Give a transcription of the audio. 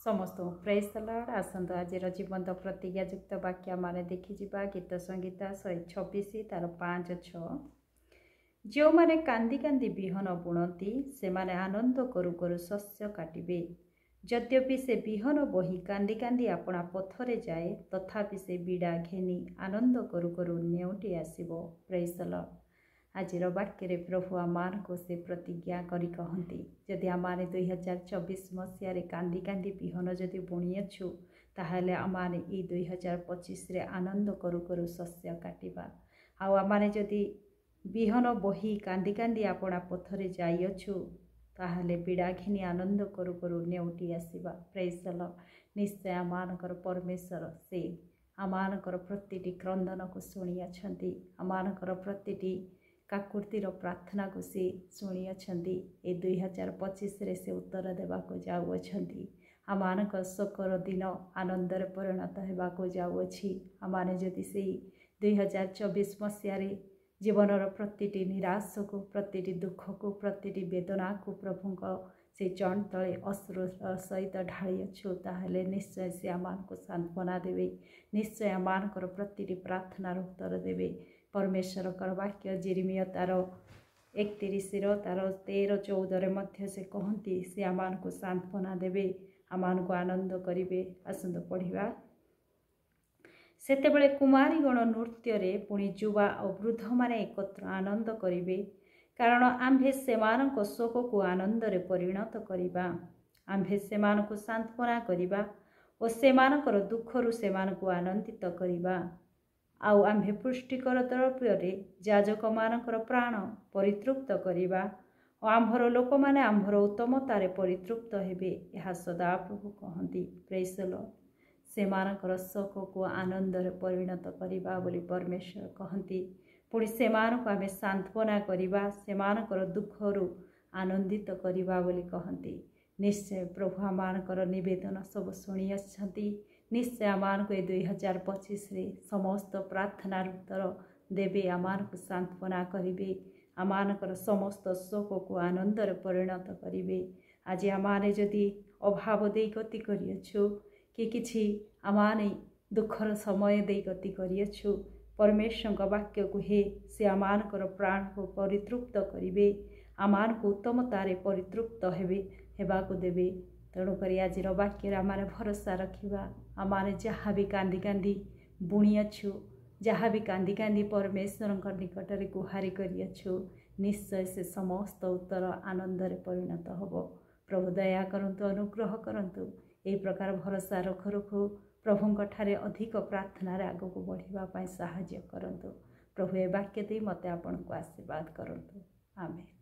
समस्त praise the Lord. आसंतु आज जीवंत प्रतिज्ञायुक्त वाक्य माने देखि जिबा गीत संगीता 126 तार 5-6। जो माने कांदी कांदी विहन बुणती से माने आनंद करू करू शस्य काटिबे। यद्यपि से विहन बही कांदी कांदी अपना पथरे जाए तथापि से बीड़ा घेनी आनंद करू करू नेउटी आसिबो। Praise the Lord. आज वाक्य प्रभु आमान को से प्रतिज्ञा करी कहती जदि आमाने 2024 मसीह कांदी कांदी विहन जदि बुणीअछु ताहले आमाने 2025 रे आनंद करू करू शस्य काटिबा। आउ आमाने जदि विहन बही कांदी कांदी अपना पथरे जाइअछु ताहले बीड़ा घिनी आनंद करू करू नेउटी आसिबा। Praise the Lord. निश्चय आमानकर परमेश्वर से आमानकर प्रतिटी क्रंदन को शुणी अछंती, आमानकर प्रतिटी काकुर्तिर प्रार्थना को से शुणी अछंती। ए 2025 रे से उत्तर देवा को जाउअछंती। आमानक शोकर दिन आनंद रे परिणत हेबा को जाउअछि। आमाने जदि से 2024 मसीह रे जीवनर प्रतिटी निराश को, प्रतिटी दुख को, प्रतिटी वेदना को प्रभुंक से चरण तले अश्रु सहित ढाळीअछु ताहले निश्चय से आमान को सांत्वना देवे, निश्चय आमानकर प्रतिटी प्रार्थनार उत्तर देवे। परमेश्वर वाक्य जेरेमिया तार 31 तार 13-14 मध्य से कहती से आमान को सांत्वना देवे, आमान को आनंद करिवे। आसंतु पढ़िबा। सेतेबेले कुमारीगण नृत्य रे पुणी युवा और वृद्ध माने एकत्र आनंद करिवे, कारण आम्भे सेमानक शोक को आनंद रे परिणत करिबा। आम्भे सेमानक सांत्वना करिबा और सेमानकर दुखरु सेमानक आनंदित करिबा। आउ आम्भे पुष्टिकर द्रव्य याजक मानकर प्राण परितृप्त करिबा और आम्भर लोक माने आम्भर उत्तमतारे परितृप्त हेबे। यह सदा प्रभु कहती। Praise the Lord. सेमानकर शोक को आनंद रे परिणत करिबा बोली परमेश्वर कहती। पुणी सेमानक आमे सांत्वना करिबा, सेमानकर दुखरु आनंदित करिबा बोली कहती। निश्चय प्रभु आमानकर निवेदन सब शुणी अछंती। निश्चय आमान को 2025 रे समस्त प्रार्थनार उत्तर देवे, आमान को सांत्वना करिवे, आमानकर समस्त शोक को आनंद रे परिणत करिवे। आज आमाने जदि अभाव दे गति करिअछु कि किछि आमाने दुखर समय दे गति करिअछु, परमेश्वर वाक्य को हे से आमानकर प्राण को परितृप्त करिवे, आमान को उत्तमतारे परितृप्त हेबा को देवे। तेणुक आज वाक्य आमाने भरोसा रखिबा। आमाने जहाँ भी कांदी कांदी बुणीअछु, जहाँ भी कांदी कांदी परमेश्वर निकट में गुहारी करिअछु, निश्चय से समस्त उत्तर आनंद रे परिणत होबो। प्रभु दया करंतु, अनुग्रह करंतु। ए प्रकार भरोसा रखु रखु प्रभुंक ठारे अधिक प्रार्थना रे आगो को बढ़िबा पाई सहाय्य करंतु। प्रभु ए वाक्य दे मते आपन को आशीर्वाद करंतु। आमेन।